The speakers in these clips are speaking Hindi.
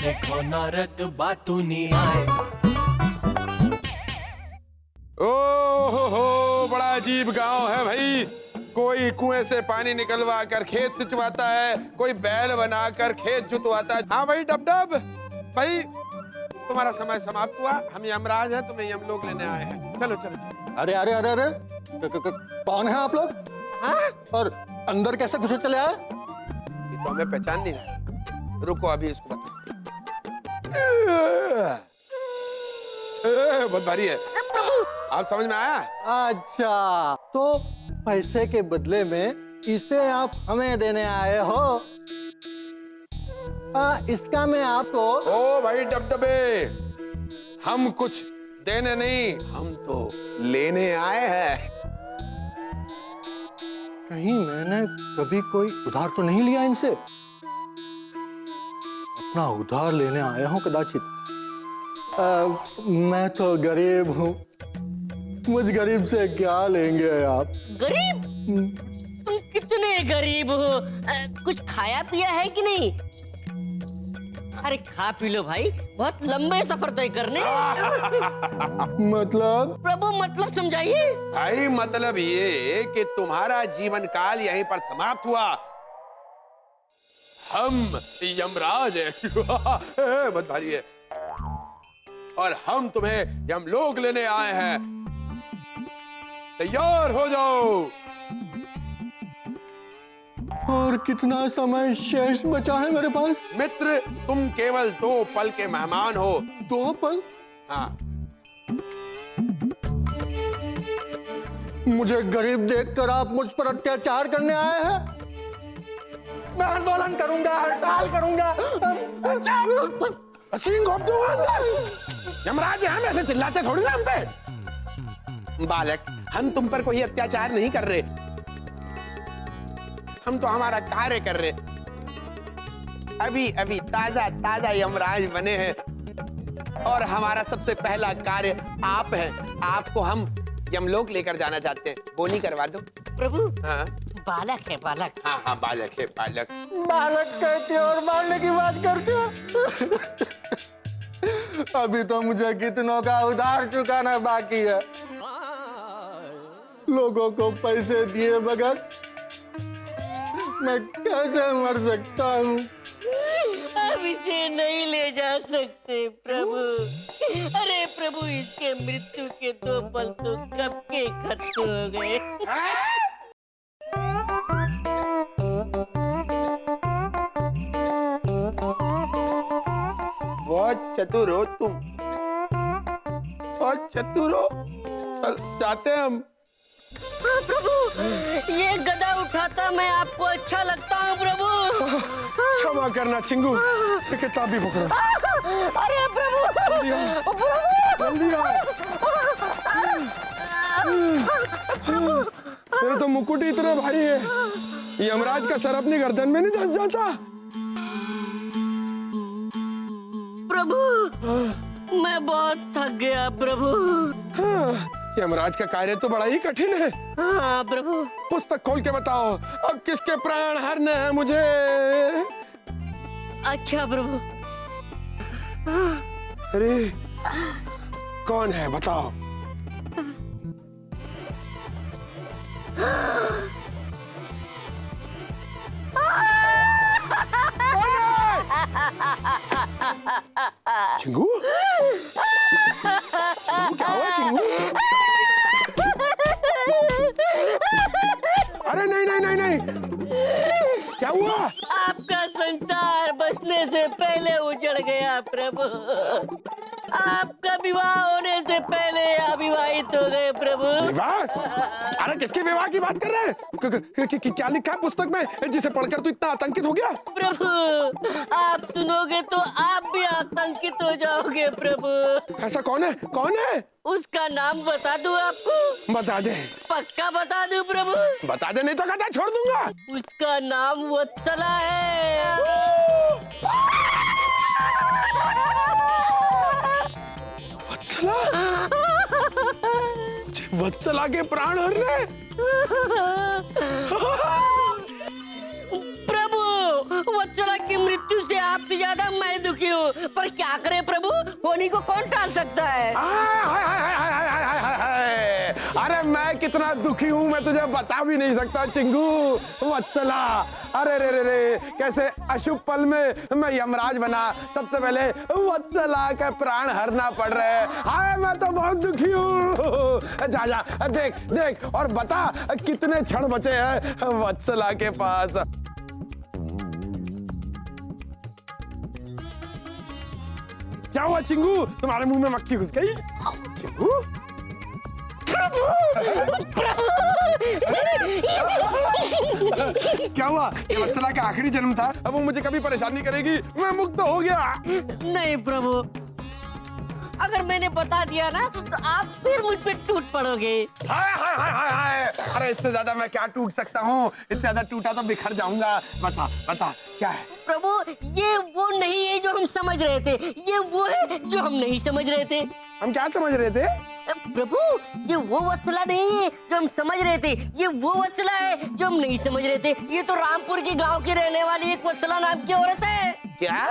देखो नारद बातू नहीं आए। हो बड़ा अजीब गांव है भाई। कोई कुएं से पानी निकलवा कर खेत सिंचवाता है, कोई बैल बनाकर खेत जुतवाता है। हाँ भाई डब भाई, तुम्हारा समय समाप्त हुआ। हम यमराज हैं, तुम्हें यमलोक लेने आए हैं। चलो चलो चलो। अरे अरे अरे अरे कौन है आप लोग? हाँ? और अंदर कैसे घुसे चले आए? ये तो हमें पहचान नहीं रहा। रुको अभी इसको बता। बहुत भारी है। आप समझ में आया? अच्छा, तो पैसे के बदले में इसे आप हमें देने आए हो? इसका मैं आपको। ओ भाई डबडबे, हम कुछ देने नहीं, हम तो लेने आए हैं। कहीं मैंने कभी कोई उधार तो नहीं लिया इनसे? अपना उधार लेने आया हूं कदाचित। मैं तो गरीब हूँ, मुझ गरीब से क्या लेंगे आप? गरीब? तुम कितने गरीब हो? कुछ खाया पिया है कि नहीं? अरे खा पी लो भाई, बहुत लंबे सफर तय करने। मतलब? प्रभु मतलब समझाइए। भाई मतलब ये कि तुम्हारा जीवन काल यहीं पर समाप्त हुआ। हम यमराज हैं। बहुत भारी है। और हम तुम्हें यमलोक लेने आए हैं। तैयार हो जाओ। और कितना समय शेष बचा है मेरे पास? मित्र, तुम केवल 2 पल के मेहमान हो। 2 पल? हाँ। मुझे गरीब देखकर आप मुझ पर अत्याचार करने आए हैं? मैं आंदोलन करूंगा, हड़ताल करूंगा। यमराज हम ऐसे चिल्लाते थोड़ी ना हम पे। बालक, हम तुम पर कोई अत्याचार नहीं कर रहे, हम तो हमारा कार्य कर रहे। अभी अभी ताजा ताजा यमराज बने हैं और हमारा सबसे पहला कार्य आप है। आपको हम यमलोक लेकर जाना चाहते हैं। बोनी करवा दो। प्रभु। हाँ बालक है बालक। हाँ हाँ बालक है बालक। बालक कहते और मारने की बात करते हो? अभी तो मुझे कितनों का उधार चुकाना बाकी है। लोगों को पैसे दिए बगैर मैं कैसे मर सकता हूँ? अब इसे नहीं ले जा सकते प्रभु। अरे प्रभु, इसके मृत्यु के 2 पल तो कब के खत्म हो गए। बहुत चतुर हो तुम, बहुत चतुर हो। चल जाते हैं हम। हाँ, प्रभु, ये गदा उठाता मैं आपको अच्छा लगता हूँ प्रभु। क्षमा करना चिंगू, ये किताब भी पकड़ो। अरे प्रभु, जल्दी आओ। तेरे तो मुकुट ही इतने भारी है, यमराज का सर अपनी गर्दन में नहीं धंस जाता। प्रभु, मैं बहुत थक गया प्रभु। हाँ, यमराज का कार्य तो बड़ा ही कठिन है। हाँ प्रभु। पुस्तक खोल के बताओ, अब किसके प्राण हरने हैं मुझे? अच्छा प्रभु। अरे कौन है बताओ? चिंगू? क्या हुआ चिंगू? अरे नहीं नहीं नहीं नहीं, क्या हुआ? आपका संसार बसने से पहले उजड़ गया प्रभु। आपका विवाह होने से पहले अविवाहित हो गए प्रभु। विवाह? अरे किसके विवाह की बात कर रहे हैं? क्या लिखा है पुस्तक में जिसे पढ़कर तू इतना आतंकित हो गया? प्रभु, आप सुनोगे तो आप भी आतंकित हो जाओगे प्रभु। ऐसा कौन है? कौन है? उसका नाम बता दूं आपको? बता दे। पक्का बता दूं प्रभु? बता दे, नहीं तो कहता छोड़ दूंगा। उसका नाम वत्सला है। वत्सला? वत्सला के प्राण हर रहे। प्रभु, वत्सला की मृत्यु से आपसे ज्यादा मैं दुखी हूँ। पर क्या करे प्रभु, होनी को कौन टाल सकता है। अरे मैं कितना दुखी हूँ मैं तुझे बता भी नहीं सकता चिंगू। वत्सला, अरे रे रे रे, कैसे अशुभ पल में मैं यमराज बना, सबसे पहले वत्सला के प्राण हरना पड़ रहे। हाय मैं तो बहुत दुखी हूँ। जा जा देख देख और बता कितने क्षण बचे हैं वत्सला के पास। क्या हुआ चिंगू, तुम्हारे मुंह में मक्खी घुस गई? चिंगू क्या हुआ? ये वत्सला का आखिरी जन्म था, अब वो मुझे कभी परेशान नहीं करेगी, मैं मुक्त हो गया। नहीं प्रभु, अगर मैंने बता दिया ना तो आप फिर मुझ पे टूट पड़ोगे। हाय हाय हाय हाय हाय, अरे इससे ज्यादा मैं क्या टूट सकता हूँ, इससे ज्यादा टूटा तो बिखर जाऊंगा। बता बता क्या है? प्रभु ये वो नहीं है जो हम समझ रहे थे, ये वो है जो हम नहीं समझ रहे थे। हम क्या समझ रहे थे? प्रभु ये वो वत्सला नहीं है जो हम समझ रहे थे, ये वो वत्सला है जो हम नहीं समझ रहे थे। ये तो रामपुर के गांव की रहने वाली एक वत्सला नाम की औरत है। क्या?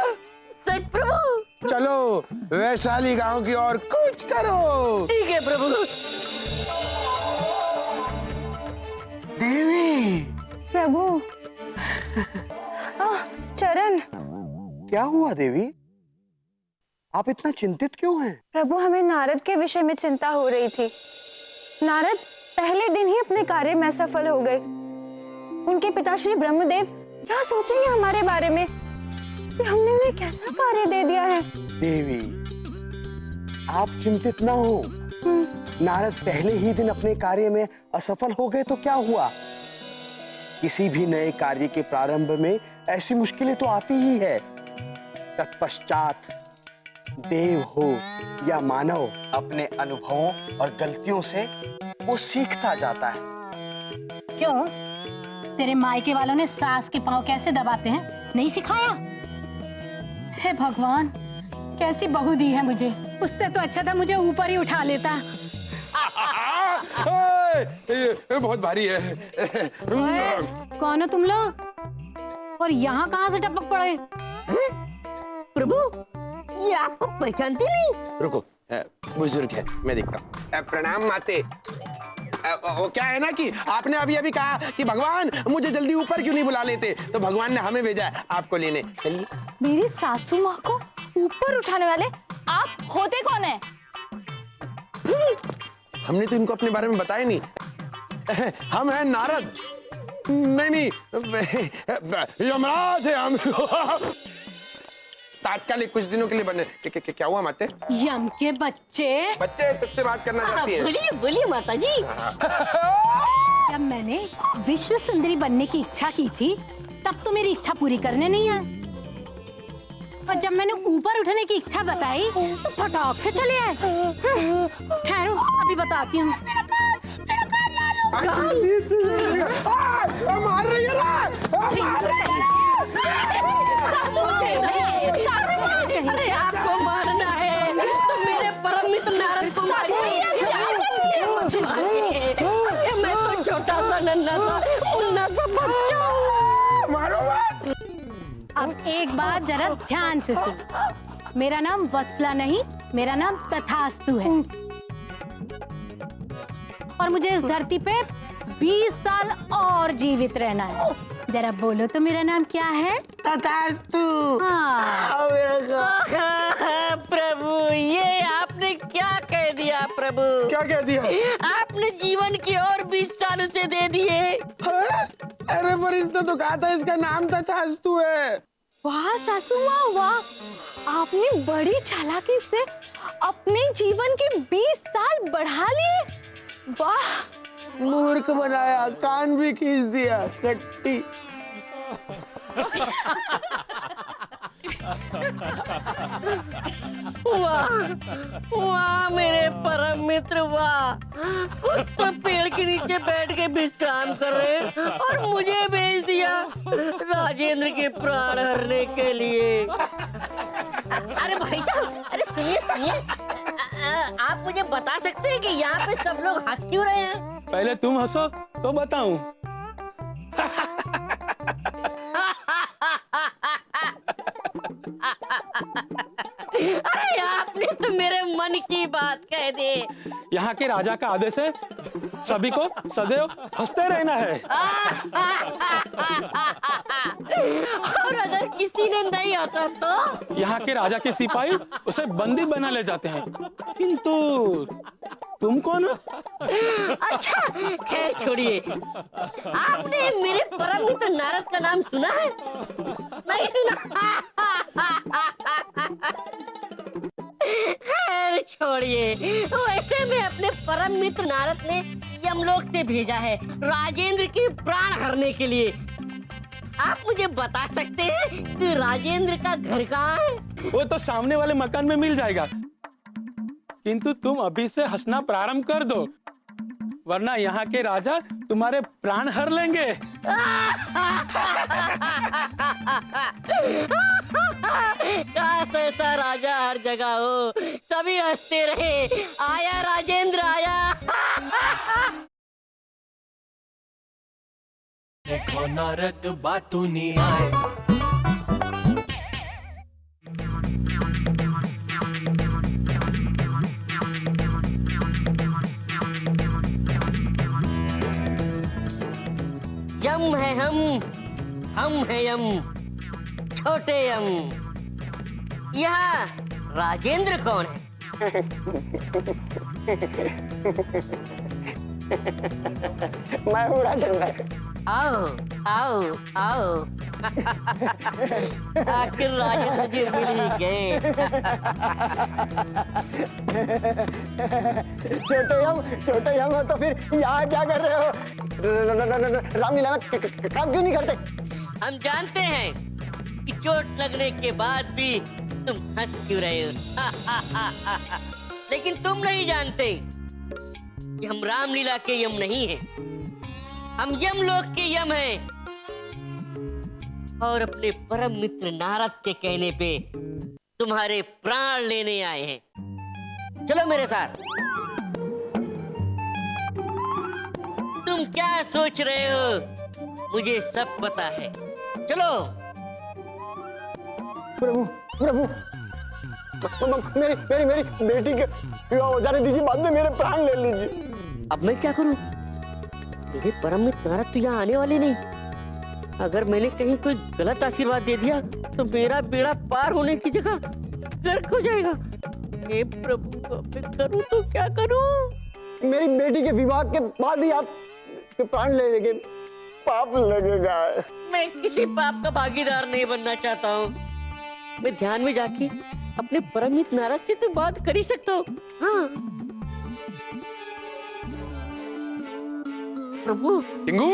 सच प्रभु। चलो वैशाली गांव की ओर कूच करो। ठीक है प्रभु। देवी। प्रभु। चरण। क्या हुआ देवी, आप इतना चिंतित क्यों हैं? प्रभु हमें नारद के विषय में चिंता हो रही थी। नारद पहले दिन ही अपने कार्य में असफल हो गए। उनके पिता श्री ब्रह्मदेव क्या सोचेंगे हमारे बारे में कि हमने उन्हें कैसा कार्य दे दिया है। देवी आप चिंतित ना हो, नारद पहले ही दिन अपने कार्य में असफल हो गए तो क्या हुआ? किसी भी नए कार्य के प्रारंभ में ऐसी मुश्किलें तो आती ही है। तत्पश्चात देव हो या मानव, अपने अनुभवों और गलतियों से वो सीखता जाता है। क्यों? तेरे मायके वालों ने सास के पांव कैसे दबाते हैं, नहीं सिखाया? हे भगवान, कैसी बहू दी है मुझे, उससे तो अच्छा था मुझे ऊपर ही उठा लेता। ये बहुत भारी है। कौन हो तुम लोग और यहाँ कहाँ से टपक पड़े? प्रभु ये आपको पहचानते नहीं? रुको, बुजुर्ग है मैं देखता हूँ। प्रणाम माते। वो क्या है ना कि आपने अभी अभी कहा कि भगवान मुझे जल्दी ऊपर क्यों नहीं बुला लेते, तो भगवान ने हमें भेजा है आपको लेने। चलिए। मेरी सासू माँ को ऊपर उठाने वाले आप होते कौन है? हमने तो इनको अपने बारे में बताया नहीं। हम हैं नारद। नहीं यमराज है हम। तात्कालिक कुछ दिनों के लिए बने। क्या हुआ माते? यम के बच्चे। बच्चे तुझसे बात करना चाहती हैं। बोलिए बोलिए माता जी। जब मैंने विश्व सुंदरी बनने की इच्छा की थी तब तो मेरी इच्छा पूरी करने नहीं आए, और जब मैंने ऊपर उठने की इच्छा बताई तो फटाक से चले आए। ठहरो अभी बताती हूँ। मार रही है ना? अरे आपको मारना है तो मेरे परम मित्र नारद को मारिए। मैं तो छोटा सा नन्हा सा मुन्ना सा बच्चा। मारो मत। अब एक बात जरा ध्यान से सुन, मेरा नाम वत्सला नहीं, मेरा नाम तथास्तु है, और मुझे इस धरती पे 20 साल और जीवित रहना है। जरा बोलो तो मेरा नाम क्या है? तथास्तु। हाँ। प्रभु ये आपने क्या कह दिया प्रभु? क्या कह दिया? आपने जीवन की और 20 साल उसे दे दिए। अरे पर इसने तो कहा था इसका नाम तथास्तु है। वाह सासू माँ वाह, आपने बड़ी चालाकी से अपने जीवन के 20 साल बढ़ा लिए। वाह। मूर्ख बनाया, कान भी खींच दिया, कट्टी। वाह वाह मेरे परम मित्र वाह, तो पेड़ के नीचे बैठ के विश्राम कर रहे और मुझे भेज दिया राजेंद्र के प्राण हरने के लिए। अरे भाई साहब, अरे सुनिए सुनिए, आप मुझे बता सकते हैं कि यहाँ पे सब लोग हंस क्यों रहे हैं? पहले तुम हंसो तो बताऊं। अरे आपने तो मेरे मन की बात कह दी। यहाँ के राजा का आदेश है सभी को सदैव हंसते रहना है। और अगर किसी ने नहीं आता तो यहाँ के राजा के सिपाही उसे बंदी बना ले जाते हैं। किंतु तुम कौन हो? अच्छा खैर छोड़िए, आपने मेरे परम मित्र नारद का नाम सुना है? नहीं सुना? खैर छोड़िए, वैसे में अपने परम मित्र नारद ने यमलोक से भेजा है राजेंद्र के प्राण हरने के लिए। आप मुझे बता सकते हैं कि राजेंद्र का घर कहाँ है? वो तो सामने वाले मकान में मिल जाएगा। किंतु तुम अभी से हंसना प्रारंभ कर दो, वरना यहाँ के राजा तुम्हारे प्राण हर लेंगे। काश ऐसा राजा हर जगह हो, सभी हंसते रहे। आया राजेंद्र आया। देखो नारद बातू नहीं आए। यम है हम है यम, छोटे यम। यहाँ राजेंद्र कौन है? मैं हूँ राजेंद्र। आओ आओ आओ। आखिर राजेंद्र जी मिल ही गए। छोटे हम हो तो फिर यहाँ क्या कर रहे हो? रामलीला में काम क्यों नहीं करते? हम जानते हैं कि चोट लगने के बाद भी तुम हंस क्यों रहे हो। लेकिन तुम नहीं जानते कि हम रामलीला के यम नहीं हैं, हम यमलोक के यम हैं। और अपने परम मित्र नारद के कहने पे तुम्हारे प्राण लेने आए हैं। चलो मेरे साथ। तुम क्या सोच रहे हो? मुझे सब पता है। चलो। प्रभु प्रभु, मेरी मेरी बेटी के विवाह हो जाने दीजिए, बाद में मेरे प्राण ले लीजिए। अब मैं क्या करूं? मेरे परम मित्र नारद तो यहाँ आने वाले नहीं। अगर मैंने कहीं कोई गलत आशीर्वाद दे दिया तो मेरा बेड़ा पार होने की जगह गर्क हो जाएगा। हे प्रभु, अब मैं करूं तो क्या करूं? मेरी बेटी के विवाह के बाद ही आप प्राण ले लेंगे, पाप लगेगा। मैं किसी पाप का भागीदार नहीं बनना चाहता हूँ। मैं ध्यान में जाके अपने परम मित्र नारद से तो बात कर ही सकता हूँ। हाँ प्रभु, चिंगू,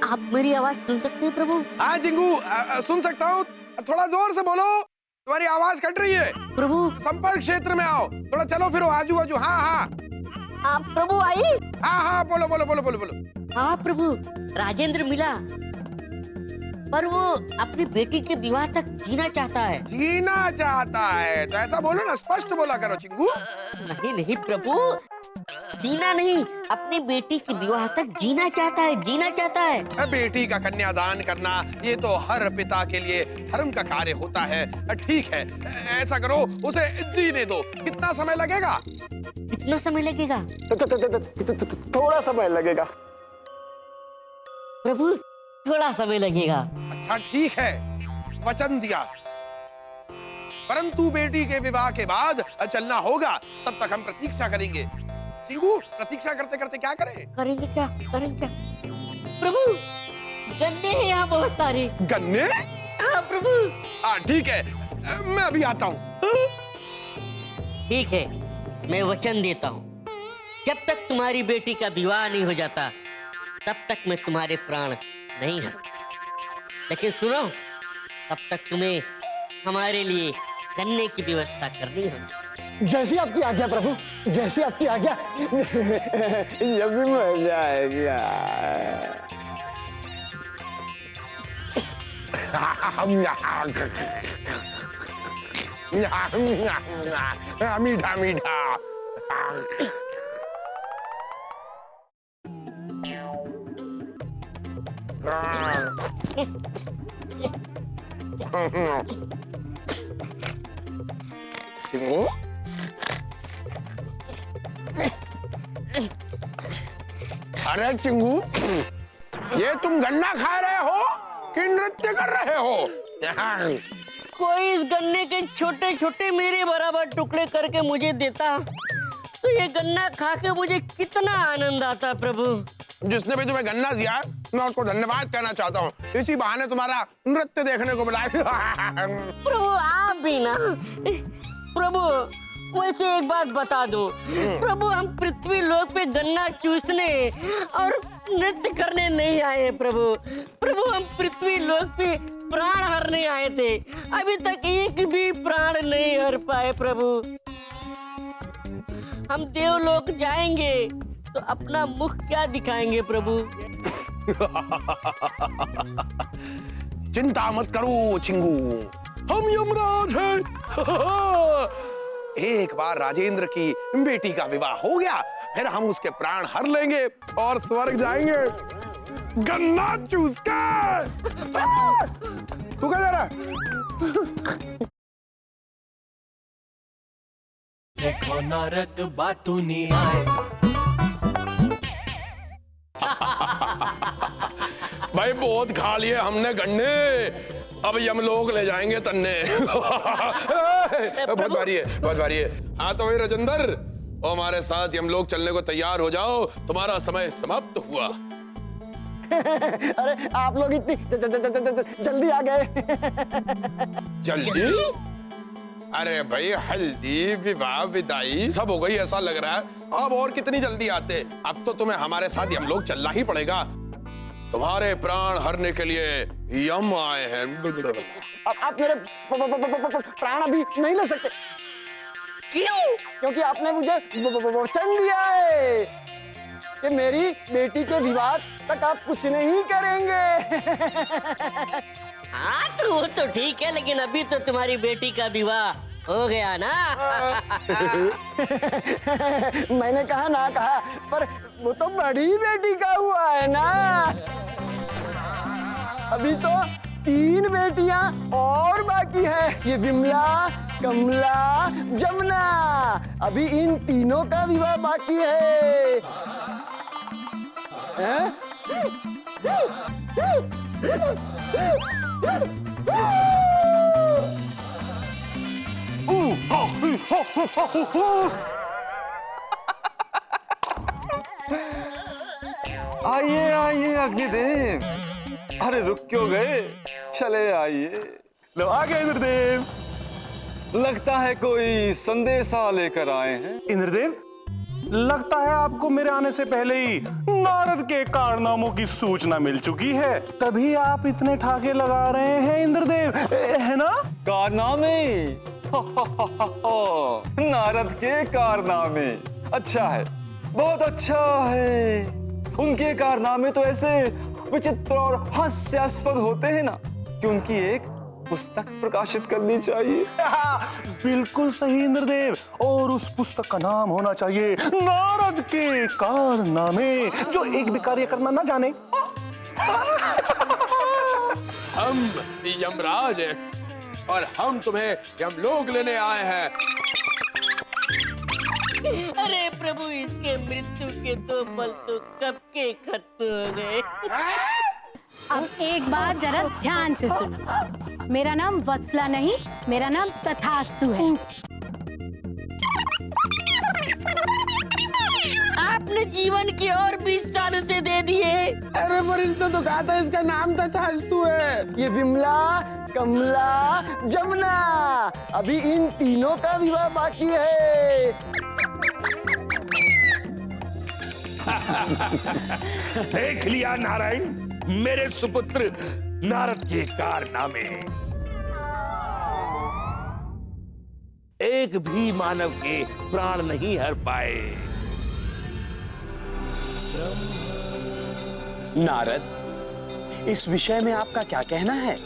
आप मेरी आवाज सुन सकते हैं प्रभु? हाँ चिंगू, सुन सकता हूँ। थोड़ा जोर से बोलो, तुम्हारी आवाज कट रही है। प्रभु संपर्क क्षेत्र में आओ, थोड़ा चलो फिरो आजू बाजू। हाँ हाँ आप प्रभु आई। हाँ हाँ, बोलो बोलो बोलो बोलो बोलो। हाँ प्रभु, राजेंद्र मिला, पर वो अपनी बेटी के विवाह तक जीना चाहता है। जीना चाहता है तो ऐसा बोलो ना, स्पष्ट बोला करो चिंगू। नहीं नहीं प्रभु, जीना नहीं, अपनी बेटी के विवाह तक जीना चाहता है, जीना चाहता है। बेटी का कन्यादान करना ये तो हर पिता के लिए धर्म का कार्य होता है। ठीक है, ऐसा करो, उसे जीने दो। कितना समय लगेगा? कितना समय लगेगा? थोड़ा समय लगेगा प्रभु, थोड़ा समय लगेगा। अच्छा ठीक है, वचन दिया। परंतु बेटी के विवाह के बाद चलना होगा, तब तक हम प्रतीक्षा करेंगे। चिंगू, प्रतीक्षा करते करते क्या करें? करेंगे क्या? करेंगे क्या? प्रभु, गन्ने हैं यहाँ बहुत सारे। गन्ने? हाँ प्रभु। ठीक है, मैं अभी आता हूँ। ठीक है, मैं वचन देता हूँ, जब तक तुम्हारी बेटी का विवाह नहीं हो जाता तब तक मैं तुम्हारे प्राण नहीं हूँ। लेकिन सुनो, तब तक तुम्हें हमारे लिए गन्ने की व्यवस्था करनी होगी। जैसी आपकी आज्ञा प्रभु, जैसी आपकी आज्ञा। जब भी मजा आएगा। मीठा मीठा। चिंगू अरे चिंगू, ये तुम गन्ना खा रहे हो कि नृत्य कर रहे हो? कोई इस गन्ने के छोटे छोटे मेरे बराबर टुकड़े करके मुझे देता तो ये गन्ना खा के मुझे कितना आनंद आता प्रभु। जिसने भी तुम्हें गन्ना दिया मैं उसको धन्यवाद कहना चाहता हूँ। इसी बहाने तुम्हारा नृत्य देखने को मिला। प्रभु आप भी ना। प्रभु वैसे एक बात बता दो प्रभु, हम पृथ्वी लोक पे गन्ना चूसने और नृत्य करने नहीं आए प्रभु। प्रभु हम पृथ्वी लोक पे प्राण हरने आए थे, अभी तक एक भी प्राण नहीं हर पाए प्रभु। हम देवलोक जाएंगे तो अपना मुख क्या दिखाएंगे प्रभु? चिंता मत करो चिंगू, हम यमराज हैं। एक बार राजेंद्र की बेटी का विवाह हो गया, फिर हम उसके प्राण हर लेंगे और स्वर्ग जाएंगे गन्ना चूस कर। तू क्या जा रहा है? देखो नारद बातूनी आए। भाई बहुत खा लिए हमने गन्ने, अब यमलोक ले जाएंगे तन्ने। बहुत भारी है, बहुत भारी है। हाँ तो भाई राजेंद्र, हमारे साथ यमलोक चलने को तैयार हो जाओ, तुम्हारा समय समाप्त हुआ। अरे आप लोग इतनी जल्दी आ गए। जल्दी? अरे भाई हल्दी विवाह विदाई सब हो गई ऐसा लग रहा है। अब और कितनी जल्दी आते? अब तो तुम्हें हमारे साथ यमलोक चलना ही पड़ेगा। तुम्हारे प्राण हरने के लिए यम आए हैं। अब आप मेरे प्राण अभी नहीं ले सकते। क्यों? क्योंकि आपने मुझे वचन दिया है कि मेरी बेटी के विवाह तक आप कुछ नहीं करेंगे। हाँ तो वो तो ठीक है, लेकिन अभी तो तुम्हारी बेटी का विवाह हो गया ना। मैंने कहा ना कहा, पर वो तो बड़ी बेटी का हुआ है ना। अभी तो 3 बेटियां और बाकी है, ये विमला, कमला, जमुना। अभी इन तीनों का विवाह बाकी है। हैं? आइए आइए अग्निदेव, अरे रुक क्यों गए, चले आइए। लो आ गए इंद्रदेव, लगता है कोई संदेशा लेकर आए हैं। इंद्रदेव, लगता है आपको मेरे आने से पहले ही नारद के कारनामों की सूचना मिल चुकी है, तभी आप इतने ठाके लगा रहे हैं इंद्रदेव, है ना? कारनामे? नारद के कारनामे, अच्छा है, बहुत अच्छा है। उनके कारनामे तो ऐसे विचित्र और हास्यास्पद होते हैं ना कि उनकी एक पुस्तक प्रकाशित करनी चाहिए। बिल्कुल सही इंद्रदेव, और उस पुस्तक का नाम होना चाहिए नारद के कारनामे, जो एक भी कार्य करना ना जाने। हम यमराज हैं और हम तुम्हें यमलोक लेने आए हैं। अरे प्रभु, इसके मृत्यु के 2 पल तो कब के खत्म हो गए। अब एक बात जरा ध्यान से सुनो, मेरा नाम वत्सला नहीं, मेरा नाम तथास्तु है। आपने जीवन की और 20 साल उसे दे दिए। अरे पर इसने तो कहा था इसका नाम तथास्तु है। ये विमला, कमला, जमुना, अभी इन तीनों का विवाह बाकी है। देख लिया नारायण, मेरे सुपुत्र नारद के कारनामे। एक भी मानव के प्राण नहीं हर पाए। नारद, इस विषय में आपका क्या कहना है?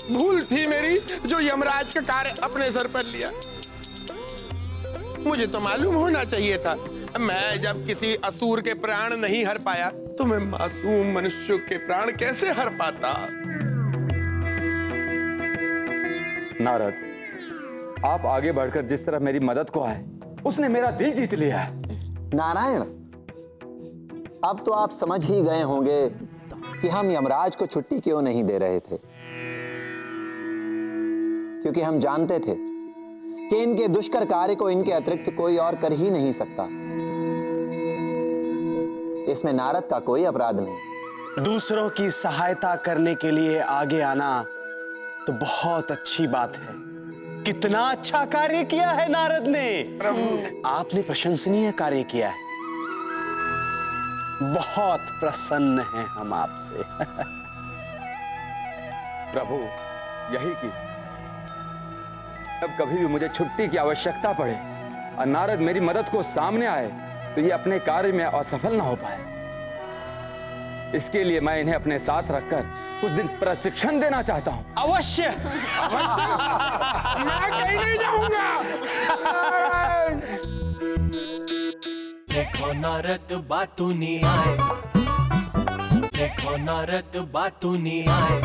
भूल थी मेरी जो यमराज का कार्य अपने सर पर लिया। मुझे तो मालूम होना चाहिए था। मैं जब किसी असुर के प्राण नहीं हर पाया तो मैं मासूम मनुष्य के प्राण कैसे हर पाता। नारद, आप आगे बढ़कर जिस तरह मेरी मदद को आए, उसने मेरा दिल जीत लिया है। नारायण, अब तो आप समझ ही गए होंगे कि हम यमराज को छुट्टी क्यों नहीं दे रहे थे। क्योंकि हम जानते थे कि इनके दुष्कर कार्य को इनके अतिरिक्त कोई और कर ही नहीं सकता। इसमें नारद का कोई अपराध नहीं। दूसरों की सहायता करने के लिए आगे आना तो बहुत अच्छी बात है। कितना अच्छा कार्य किया है नारद ने। आपने प्रशंसनीय कार्य किया है। बहुत प्रसन्न हैं हम आपसे। प्रभु, यही की अब कभी भी मुझे छुट्टी की आवश्यकता पड़े और नारद मेरी मदद को सामने आए तो ये अपने कार्य में असफल ना हो पाए। इसके लिए मैं इन्हें अपने साथ रखकर कुछ दिन प्रशिक्षण देना चाहता हूं। अवश्य। मैं कहीं नहीं जाऊंगा। देखो नारद बातूनी आए, देखो नारद बातूनी आए।